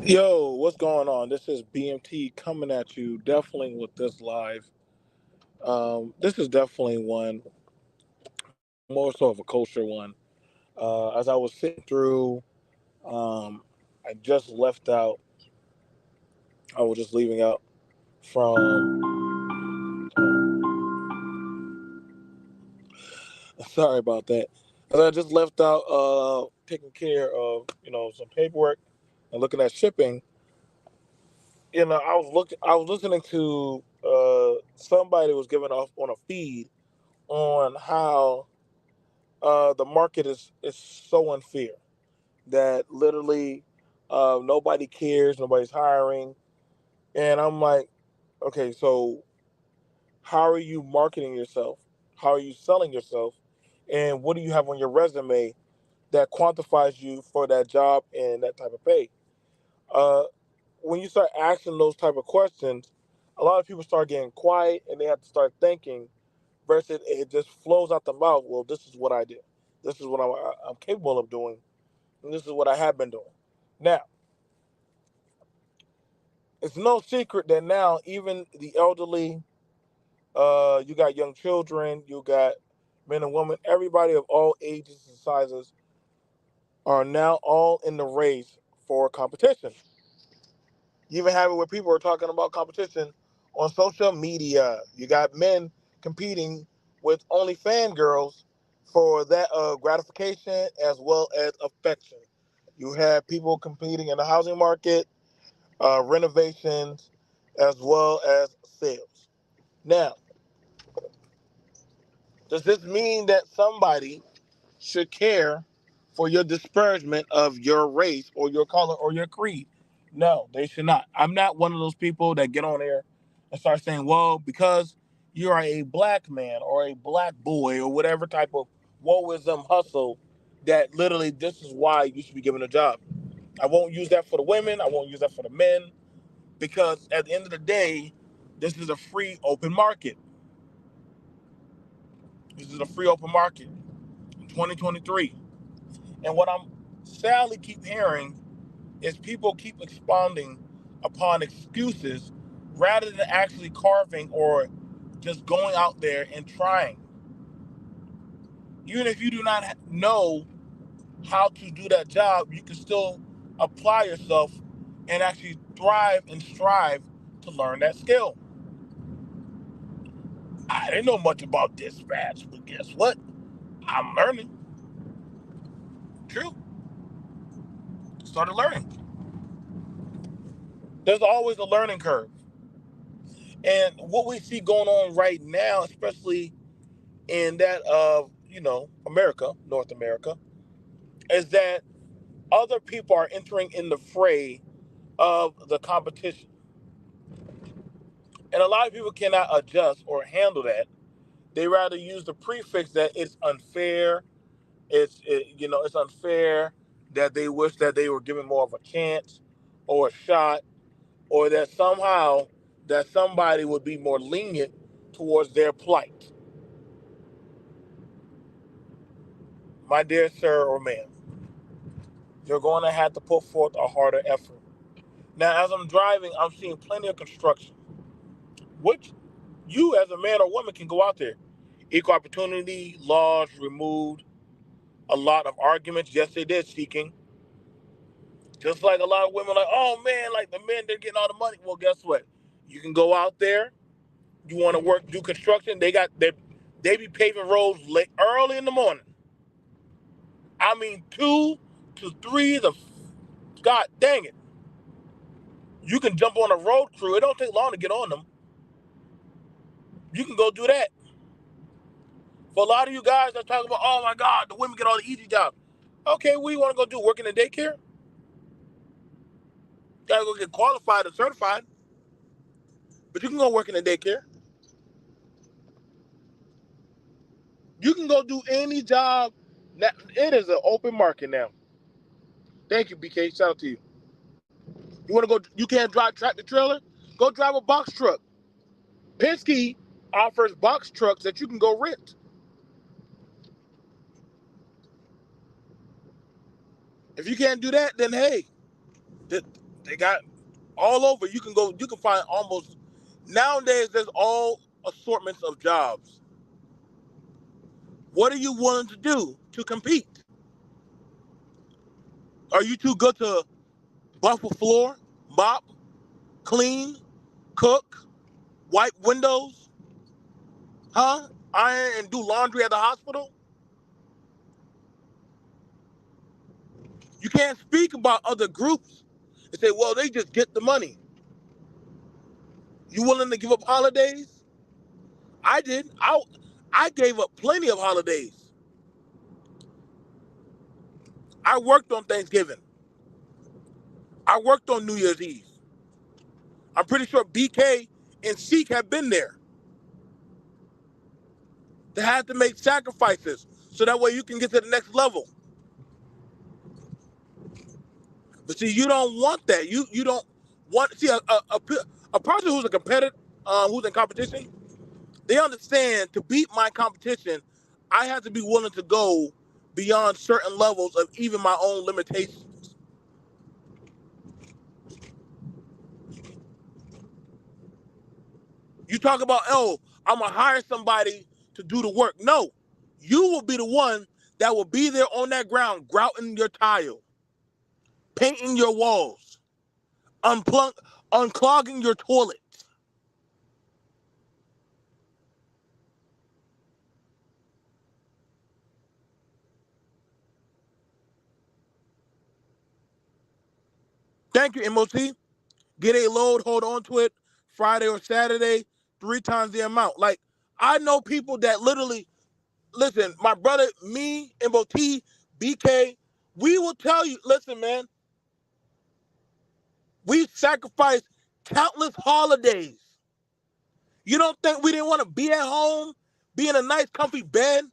Yo, what's going on? This is BMT coming at you, definitely with this live. This is definitely one, more so of a culture one. As I was sitting through, I just left out, I was just leaving out from, sorry about that. As I just left out, taking care of, some paperwork and looking at shipping. I was listening to somebody was giving off on a feed on how the market is so unfair that literally nobody cares, nobody's hiring, and I'm like, okay, so how are you marketing yourself? How are you selling yourself? And what do you have on your resume that quantifies you for that job and that type of pay? Uh, when you start asking those type of questions, a lot of people start getting quiet and they have to start thinking versus it just flows out the mouth. Well, this is what I do. This is what I'm capable of doing. And this is what I have been doing. Now, it's no secret that now even the elderly, you got young children, you got men and women, everybody of all ages and sizes are now all in the race for competition. You even have it where people are talking about competition on social media. You got men competing with only fangirls for that gratification as well as affection. You have people competing in the housing market, renovations, as well as sales. Now, does this mean that somebody should care for your disparagement of your race or your color or your creed? No, they should not. I'm not one of those people that get on there and start saying, well, because you are a black man or a black boy or whatever type of woeism hustle, that literally this is why you should be given a job. I won't use that for the women. I won't use that for the men because at the end of the day, this is a free open market. This is a free open market in 2023. And what I'm sadly keep hearing is people keep expounding upon excuses rather than actually carving or just going out there and trying. Even if you do not know how to do that job, you can still apply yourself and actually thrive and strive to learn that skill. I didn't know much about dispatch, but guess what? I'm learning. True. Started learning. There's always a learning curve. And what we see going on right now, especially in that of, America, North America, is that other people are entering in the fray of the competition. And a lot of people cannot adjust or handle that. They rather use the prefix that it's unfair. It's unfair that they wish that they were given more of a chance or a shot, or that somehow that somebody would be more lenient towards their plight. My dear sir or ma'am, you're going to have to put forth a harder effort. Now, as I'm driving, I'm seeing plenty of construction, which you as a man or woman can go out there. Equal opportunity laws removed a lot of arguments. Yes, they did, seeking. Just like a lot of women, like, oh man, like the men, they're getting all the money. Well, guess what? You can go out there. You want to work, do construction. They be paving roads late, early in the morning. I mean, 2 to 3. God dang it. You can jump on a road crew. It don't take long to get on them. You can go do that. For a lot of you guys that talk about, oh my God, the women get all the easy jobs. Okay, what do you want to go do? Work in the daycare? Gotta go get qualified and certified. But you can go work in the daycare. You can go do any job. Now, it is an open market now. Thank you, BK. Shout out to you. You want to go? You can't drive tractor trailer? Go drive a box truck. Penske offers box trucks that you can go rent. If you can't do that, then hey, They, they got all over. You can go. You can find almost nowadays. There's all assortments of jobs. What are you willing to do to compete? Are you too good to buff a floor, mop, clean, cook, wipe windows, huh? Iron and do laundry at the hospital? You can't speak about other groups and say, well, they just get the money. You willing to give up holidays? I did. I gave up plenty of holidays. I worked on Thanksgiving. I worked on New Year's Eve. I'm pretty sure BK and Seek have been there. They had to make sacrifices so that way you can get to the next level. But see, you don't want that. You don't want see a person who's a competitor, who's in competition. They understand to beat my competition, I have to be willing to go beyond certain levels of even my own limitations. You talk about, oh, I'm gonna hire somebody to do the work. No, you will be the one that will be there on that ground, grouting your tile, painting your walls, unclogging your toilet. Thank you, MOT. Get a load, hold on to it Friday or Saturday, 3 times the amount. Like, I know people that literally, listen, my brother, me, MOT, BK, we will tell you, listen, man, we sacrificed countless holidays. You don't think we didn't want to be at home, be in a nice, comfy bed,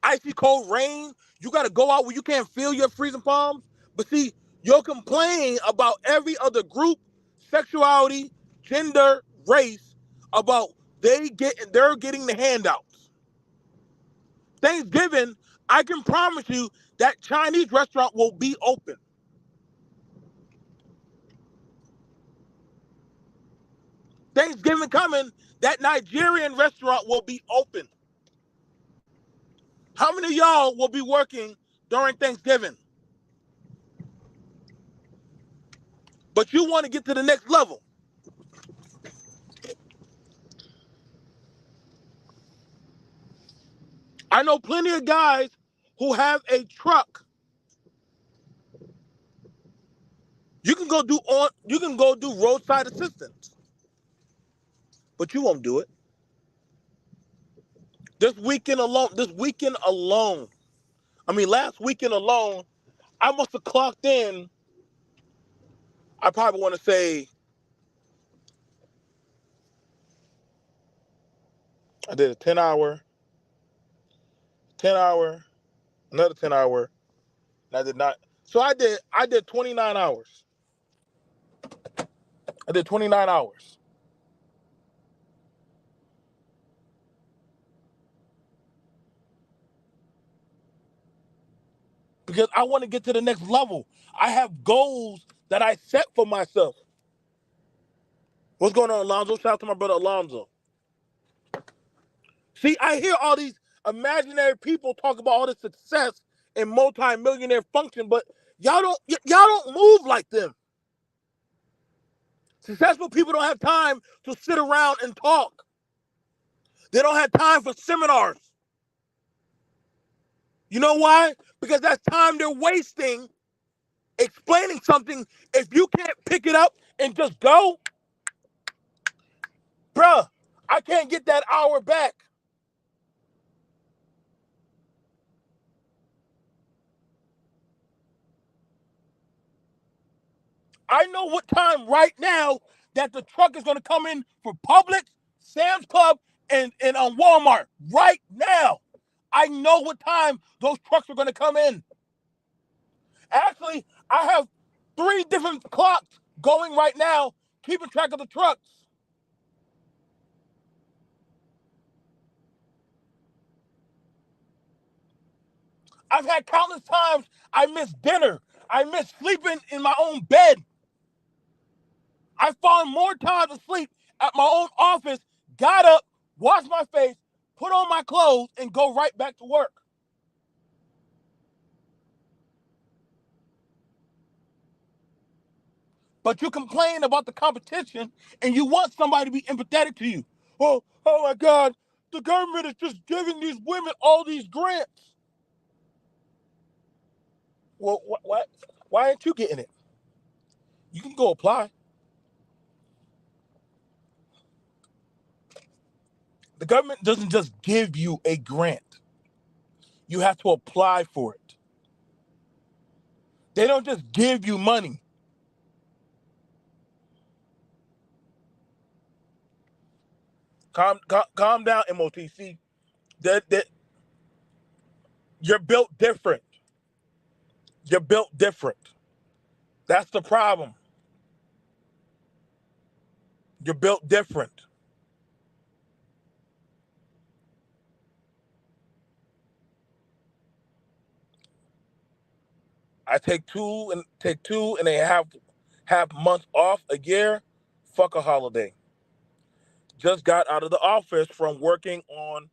icy cold rain? You got to go out where you can't feel your freezing palms? But see, you're complaining about every other group, sexuality, gender, race, about they're getting the handouts. Thanksgiving, I can promise you that Chinese restaurant will be open. Thanksgiving coming, that Nigerian restaurant will be open. How many of y'all will be working during Thanksgiving? But you want to get to the next level. I know plenty of guys who have a truck. You can go do roadside assistance, but you won't do it. Last weekend alone, I must have clocked in, I probably want to say I did a 10 hour, another 10 hour, and I did not. So I did 29 hours. I did 29 hours. Because I want to get to the next level. I have goals that I set for myself. What's going on, Alonzo? Shout out to my brother Alonzo. See, I hear all these imaginary people talk about all the success and multi-millionaire function, but y'all don't move like them. Successful people don't have time to sit around and talk. They don't have time for seminars. You know why? Because that's time they're wasting explaining something. If you can't pick it up and just go, bruh, I can't get that hour back. I know what time right now that the truck is going to come in for Publix, Sam's Club, and Walmart. Right now. I know what time those trucks are going to come in. Actually, I have 3 different clocks going right now, keeping track of the trucks. I've had countless times I missed dinner. I miss sleeping in my own bed. I fallen more times asleep at my own office, got up, washed my face, put on my clothes, and go right back to work. But you complain about the competition and you want somebody to be empathetic to you. Oh my God, the government is just giving these women all these grants. Well, why aren't you getting it? You can go apply. The government doesn't just give you a grant. You have to apply for it. They don't just give you money. Calm down, MOTC. That you're built different. You're built different. That's the problem. You're built different. I take two and a half months off a year. Fuck a holiday. Just got out of the office from working on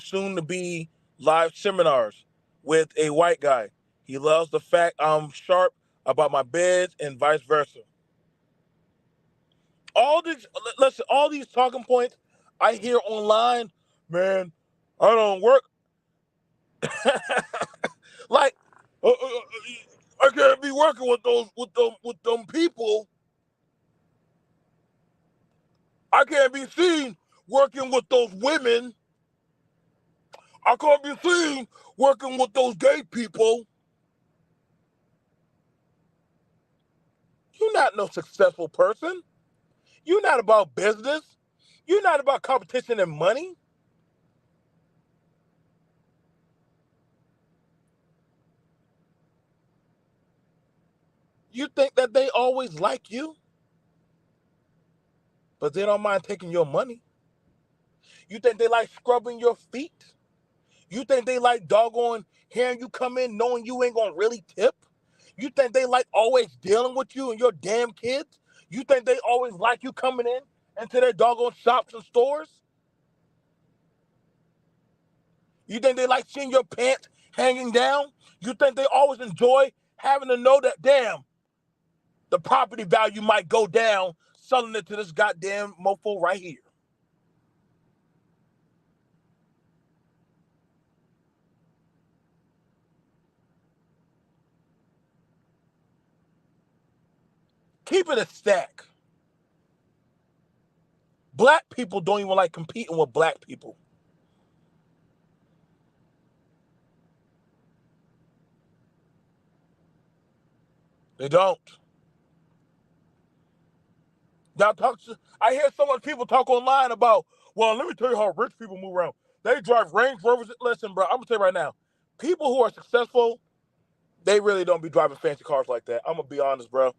soon to be live seminars with a white guy. He loves the fact I'm sharp about my beds and vice versa. All these talking points I hear online, man, I don't work. Like, I can't be working with them people. I can't be seen working with those women. I can't be seen working with those gay people. You're not no successful person. You're not about business. You're not about competition and money. You think that they always like you, but they don't mind taking your money. You think they like scrubbing your feet? You think they like doggone hearing you come in knowing you ain't gonna really tip? You think they like always dealing with you and your damn kids? You think they always like you coming in into their doggone shops and stores? You think they like seeing your pants hanging down? You think they always enjoy having to know that, damn, the property value might go down selling it to this goddamn mofo right here? Keep it a stack. Black people don't even like competing with black people. They don't. I hear so much people talk online about, well, let me tell you how rich people move around. They drive Range Rovers. Listen, bro, I'm gonna tell you right now, people who are successful, they really don't be driving fancy cars like that. I'm gonna be honest, bro.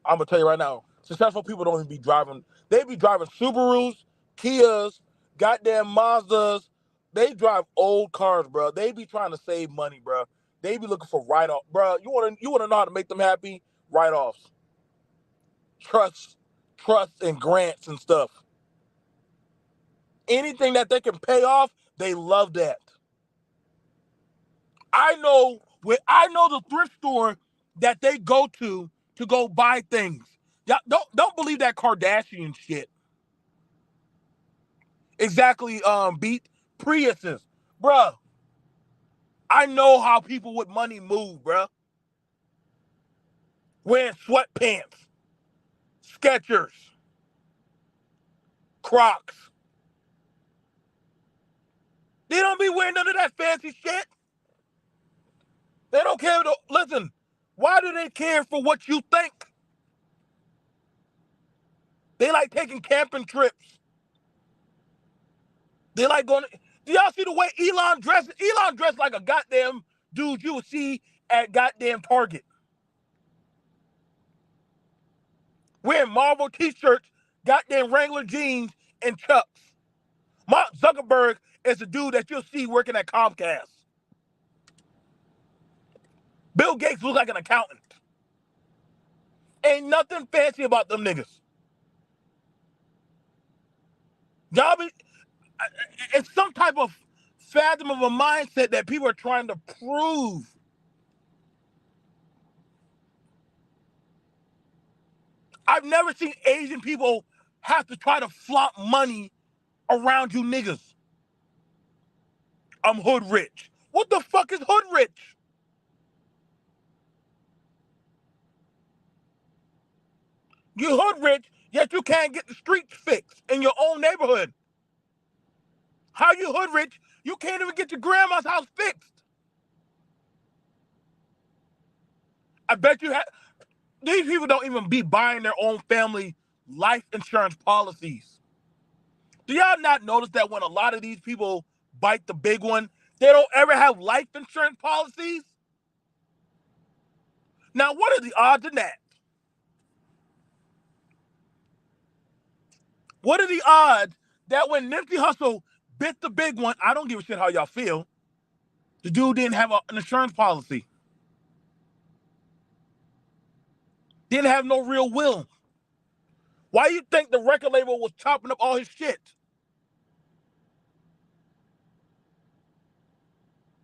I'm gonna tell you right now, successful people don't even be driving. They be driving Subarus, Kias, goddamn Mazdas. They drive old cars, bro. They be trying to save money, bro. They be looking for write-off, bro. You wanna know how to make them happy? Write-offs, trust, trust, and grants and stuff. Anything that they can pay off, they love that. I know the thrift store that they go to go buy things. Y'all don't believe that Kardashian shit. Exactly, beat Priuses. Bruh, I know how people with money move, bruh. Wearing sweatpants, Skechers, Crocs. They don't be wearing none of that fancy shit. They don't care. Listen, why do they care for what you think? They like taking camping trips. They like going. Do y'all see the way Elon dressed? Elon dressed like a goddamn dude you would see at goddamn Target. Wearing Marvel t-shirts, goddamn Wrangler jeans, and Chucks. Mark Zuckerberg is a dude that you'll see working at Comcast. Bill Gates looks like an accountant. Ain't nothing fancy about them niggas. Y'all be, it's some type of fathom of a mindset that people are trying to prove. I've never seen Asian people have to try to flaunt money around you niggas. I'm hood rich. What the fuck is hood rich? You hood rich, yet you can't get the streets fixed in your own neighborhood. How you hood rich? You can't even get your grandma's house fixed. I bet you these people don't even be buying their own family life insurance policies. Do y'all not notice that when a lot of these people bite the big one, they don't ever have life insurance policies? Now, what are the odds in that? What are the odds that when Nipsey Hussle bit the big one, I don't give a shit how y'all feel, the dude didn't have an insurance policy. Didn't have no real will. Why you think the record label was chopping up all his shit?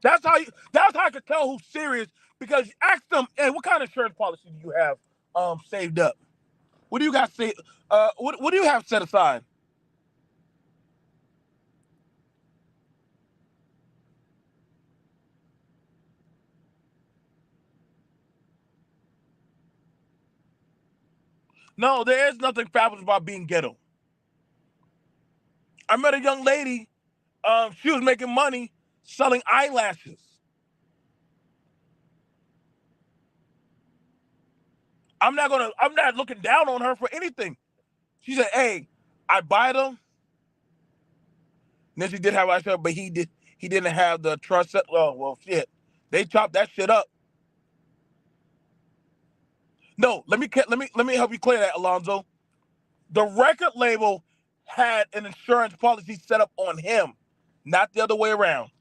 That's how I could tell who's serious, because you ask them, hey, what kind of insurance policy do you have saved up? What do you got say what do you have set aside? No, there is nothing fabulous about being ghetto. I met a young lady, she was making money selling eyelashes. I'm not looking down on her for anything. She said, hey, I buy them. Nancy did have eyelashes, but he didn't have the trust. Oh well, shit. They chopped that shit up. No, let me help you clear that, Alonzo. The record label had an insurance policy set up on him, not the other way around.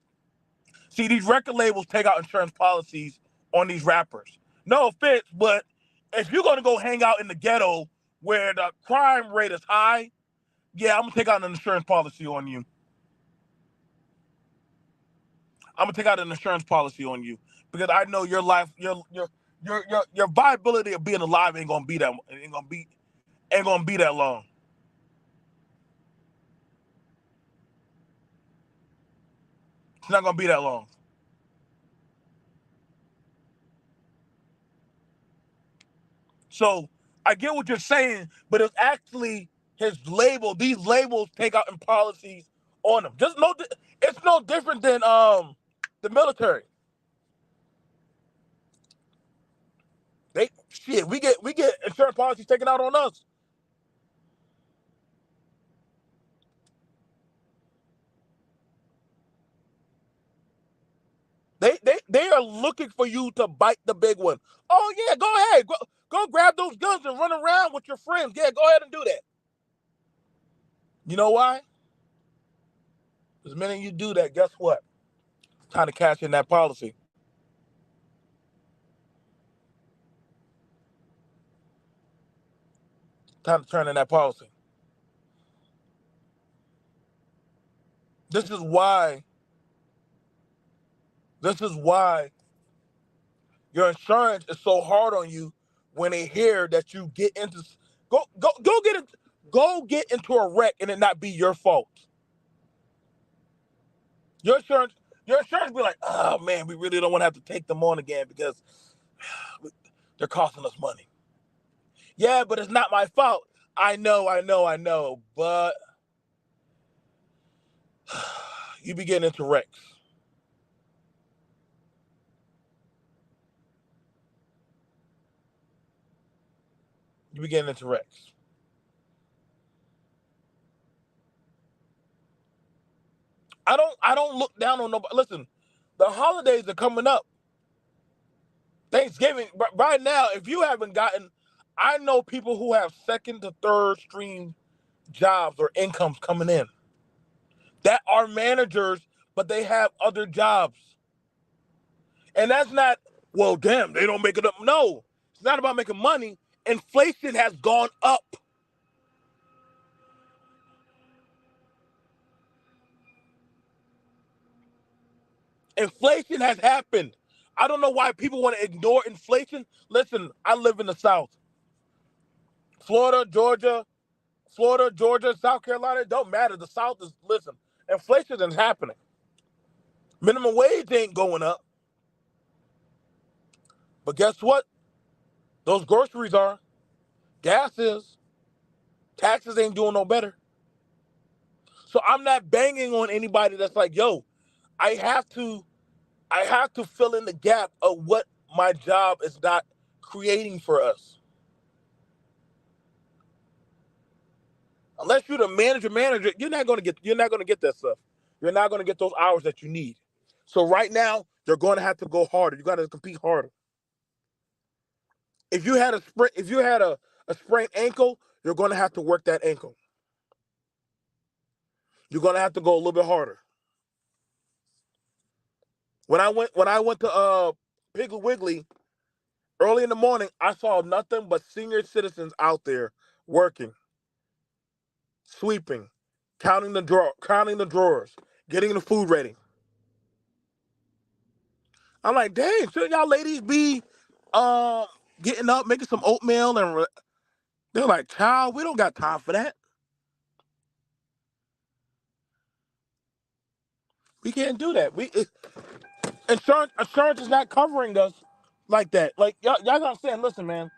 See, these record labels take out insurance policies on these rappers. No offense, but if you're gonna go hang out in the ghetto where the crime rate is high, yeah, I'm gonna take out an insurance policy on you. I'm gonna take out an insurance policy on you because I know your life, your viability of being alive ain't gonna be that long. It's not gonna be that long. So I get what you're saying, but it's actually his label. These labels take out in policies on them. It's no different than the military. We get insurance policies taken out on us. They are looking for you to bite the big one. Oh yeah, go ahead. Go grab those guns and run around with your friends. Yeah, go ahead and do that. You know why? Because the minute you do that, guess what? It's time to cash in that policy. Time to turn in that policy. This is why. This is why your insurance is so hard on you when they hear that you get into go get into a wreck and it not be your fault. Your insurance your insurance be like, oh man, we really don't want to have to take them on again because they're costing us money. Yeah, but it's not my fault. I know, but you be getting into wrecks. You be getting into wrecks. I don't look down on nobody. Listen, the holidays are coming up. Thanksgiving right now, if you haven't gotten, I know people who have second to third stream jobs or incomes coming in that are managers, but they have other jobs. And that's not Well, damn, they don't make it up. No, it's not about making money. Inflation has gone up. Inflation has happened. I don't know why people want to ignore inflation. Listen, I live in the South. Florida, Georgia, South Carolina, it don't matter. The South is, listen, inflation is happening. Minimum wage ain't going up. But guess what? Those groceries are. Gas is. Taxes ain't doing no better. So I'm not banging on anybody that's like, yo, I have to fill in the gap of what my job is not creating for us. Unless you're the manager, you're not gonna get that stuff. You're not gonna get those hours that you need. So right now, you're gonna have to go harder. You gotta compete harder. If you had a sprained ankle, you're gonna have to work that ankle. You're gonna have to go a little bit harder. When I went to Piggly Wiggly early in the morning, I saw nothing but senior citizens out there working, sweeping, counting the drawers, getting the food ready. I'm like, dang, shouldn't y'all ladies be um getting up, making some oatmeal they're like, child, we don't got time for that. We can't do that. Insurance is not covering us like that. Like y'all gotta understand, listen, man.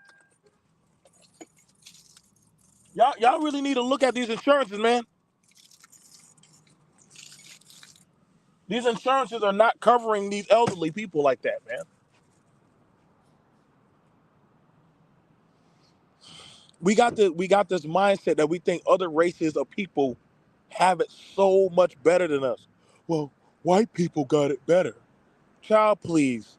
Y'all really need to look at these insurances, man. These insurances are not covering these elderly people like that, man. We got this mindset that we think other races of people have it so much better than us. Well, white people got it better. Child, please.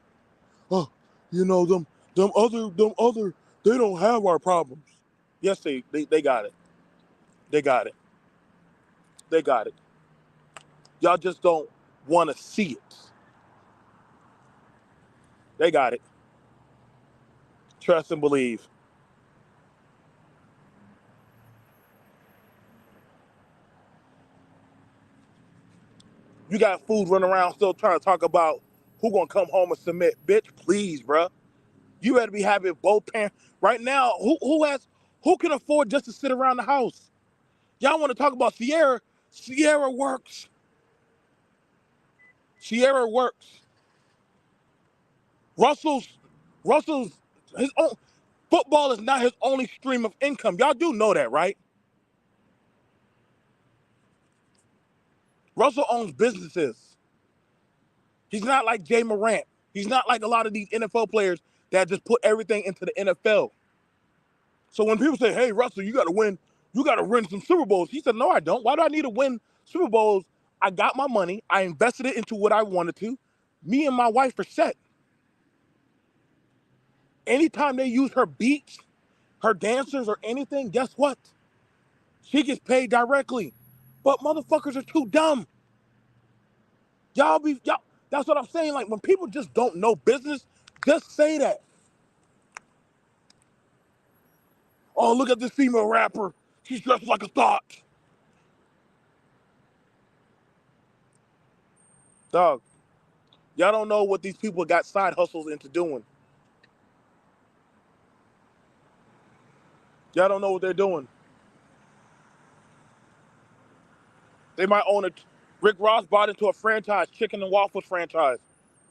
Oh, them other, they don't have our problems. Yes, they got it. They got it. They got it. Y'all just don't want to see it. They got it. Trust and believe. You got fools running around still trying to talk about who gonna come home and submit. Bitch, please, bruh. You better be having both parents. Right now, who can afford just to sit around the house? Y'all want to talk about Sierra? Sierra works. Sierra works. Russell's Russell's his own football is not his only stream of income. Y'all do know that, right? Russell owns businesses. He's not like Jay Morant. He's not like a lot of these NFL players that just put everything into the NFL. So when people say, "Hey, Russell, you got to win some Super Bowls," he said, "No, I don't. Why do I need to win Super Bowls? I got my money. I invested it into what I wanted to. Me and my wife are set. Anytime they use her beats, her dancers, or anything, guess what? She gets paid directly. But motherfuckers are too dumb. Y'all. That's what I'm saying. Like when people just don't know business, just say that. Oh, look at this female rapper. She's dressed like a thought. Dog, y'all don't know what these people got side hustles into doing. Y'all don't know what they're doing. They might own it. Rick Ross bought into a franchise, chicken and waffles franchise,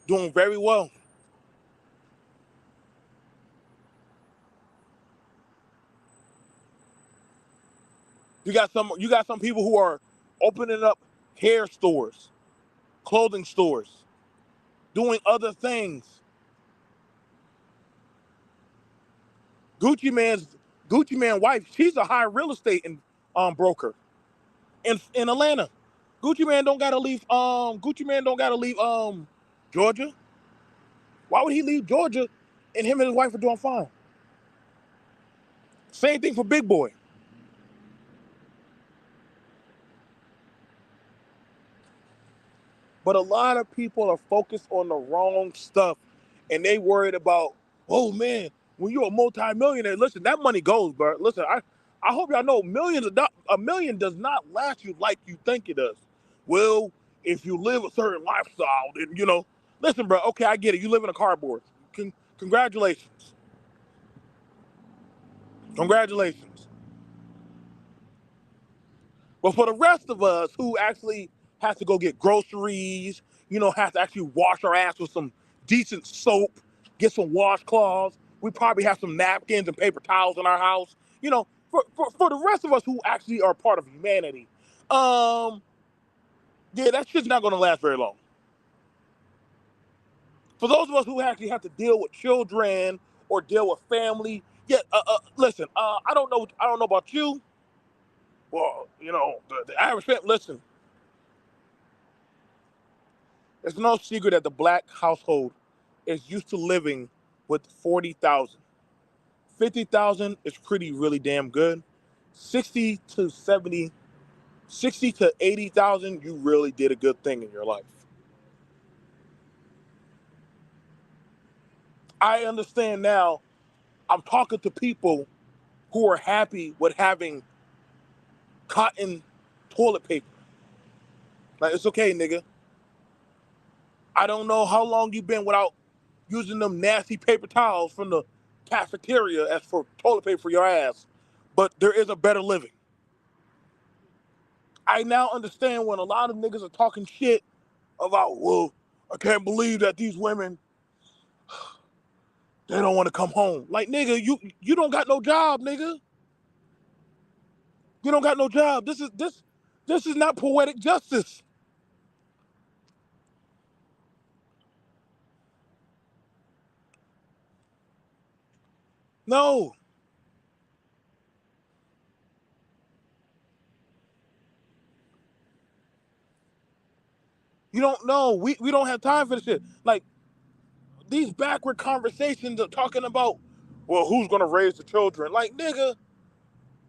doing very well. You got some people who are opening up hair stores, clothing stores, doing other things. Gucci Man's Gucci Man wife, she's a high real estate broker in Atlanta. Gucci Man don't gotta leave Georgia. Why would he leave Georgia and him and his wife are doing fine? Same thing for Big Boy. But a lot of people are focused on the wrong stuff. and they worried about, oh man, when you're a multi-millionaire, listen, that money goes, bro. Listen, I hope y'all know a million does not last you like you think it does. Well, if you live a certain lifestyle, then listen, bro. Okay, I get it. You live in a cardboard. Congratulations, congratulations. But for the rest of us who actually has to go get groceries, have to actually wash our ass with some decent soap, get some washcloths. We probably have some napkins and paper towels in our house. For the rest of us who actually are part of humanity, um, yeah, that shit's not gonna last very long. For those of us who actually have to deal with children or deal with family, yeah, listen, I don't know about you. Well, the average family, listen, it's no secret that the black household is used to living with 40,000. 50,000 is pretty really damn good. 60 to 70, 60 to 80,000, you really did a good thing in your life. I understand now. I'm talking to people who are happy with having cotton toilet paper. Like, it's okay, nigga. I don't know how long you've been without using them nasty paper towels from the cafeteria as for toilet paper for your ass, but there is a better living. I now understand when a lot of niggas are talking shit about, well, I can't believe that these women, they don't want to come home. Like, nigga, you don't got no job, nigga. You don't got no job. This is not poetic justice. No, you don't know. We don't have time for this shit. Like, these backward conversations of talking about, well, who's gonna raise the children? Like, nigga,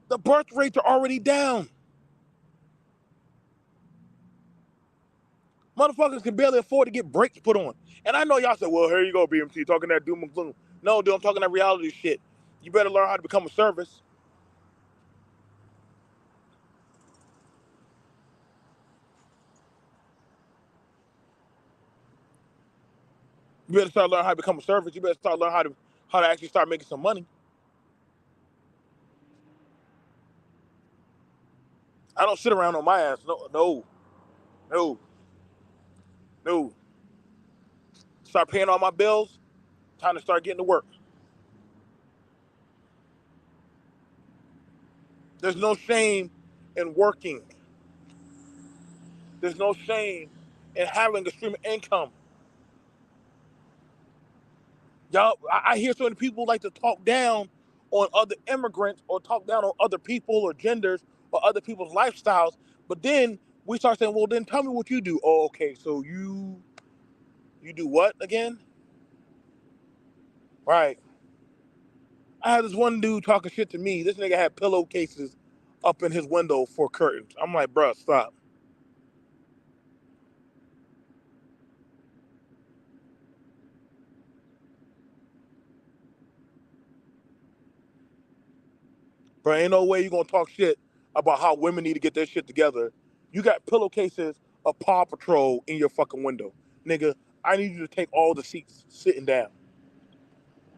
the birth rates are already down. Motherfuckers can barely afford to get brakes put on. And I know y'all say, well, here you go, BMT, talking that doom and gloom. No, dude, I'm talking that reality shit. You better learn how to become a service. You better start learning how to become a service. You better start learning how to actually start making some money. I don't sit around on my ass. No, no, no, no. Start paying all my bills. Time to start getting to work. There's no shame in working. There's no shame in having a stream of income. Y'all, I hear so many people like to talk down on other immigrants or talk down on other people or genders or other people's lifestyles. But then we start saying, well, then tell me what you do. Oh, okay, so you do what again? Right. I had this one dude talking shit to me. This nigga had pillowcases up in his window for curtains. I'm like, bruh, stop. Bruh, ain't no way you gonna talk shit about how women need to get their shit together. You got pillowcases of Paw Patrol in your fucking window. Nigga, I need you to take all the seats sitting down.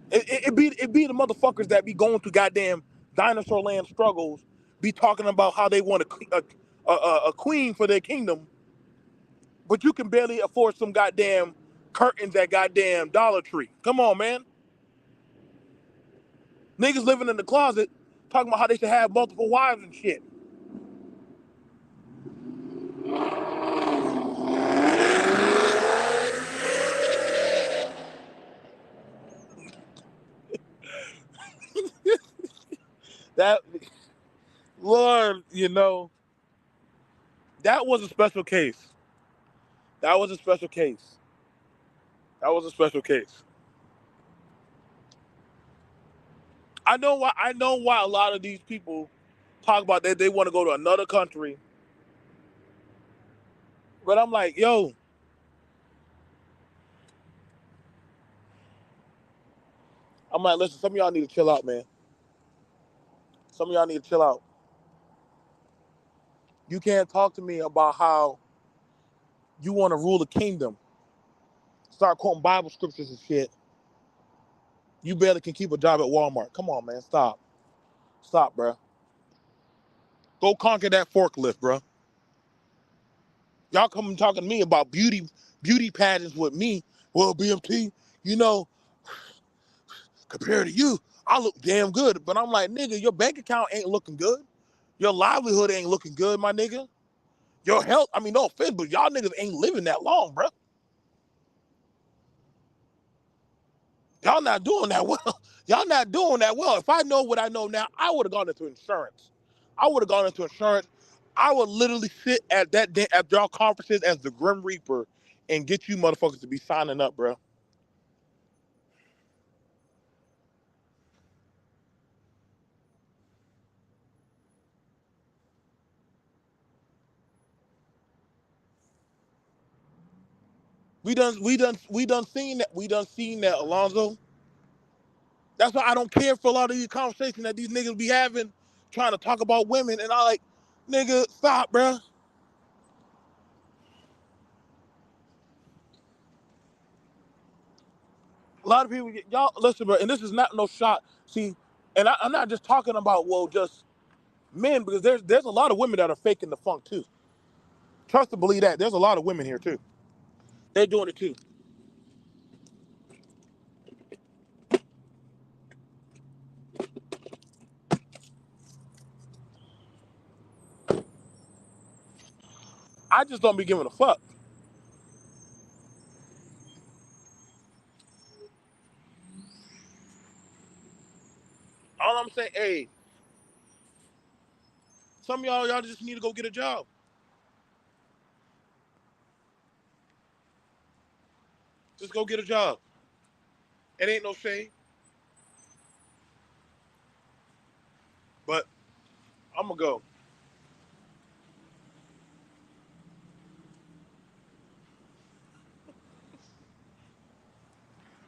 It be the motherfuckers that be going through goddamn dinosaur land struggles, be talking about how they want a queen for their kingdom, but you can barely afford some goddamn curtains at goddamn Dollar Tree. Come on, man. Niggas living in the closet talking about how they should have multiple wives and shit. That, Lord, that was a special case. That was a special case. That was a special case. I know why a lot of these people talk about that they want to go to another country, but I'm like, yo, I'm like, listen, some of y'all need to chill out, man. Some of y'all need to chill out. You can't talk to me about how you want to rule the kingdom. Start quoting Bible scriptures and shit. You barely can keep a job at Walmart. Come on, man. Stop. Stop, bro. Go conquer that forklift, bro. Y'all come talking to me about beauty pageants with me. Well, BMT, you know, compared to you, I look damn good. But I'm like, nigga, your bank account ain't looking good. Your livelihood ain't looking good, my nigga. Your health, I mean, no offense, but y'all niggas ain't living that long, bro. Y'all not doing that well. Y'all not doing that well. If I know what I know now, I would have gone into insurance. I would have gone into insurance. I would literally sit at that day at y'all conferences as the Grim Reaper and get you motherfuckers to be signing up, bro. We done seen that, Alonzo. That's why I don't care for a lot of these conversations that these niggas be having, trying to talk about women, and I like, nigga, stop, bro. A lot of people, y'all listen, bro, and this is not no shot. See, and I'm not just talking about just men, because there's a lot of women that are faking the funk too. Trust and believe that. There's a lot of women here too. They're doing it too. I just don't be giving a fuck. All I'm saying, hey, some of y'all just need to go get a job. Just go get a job. It ain't no shame, but I'm gonna go.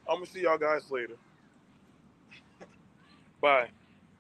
I'm gonna see y'all guys later. Bye.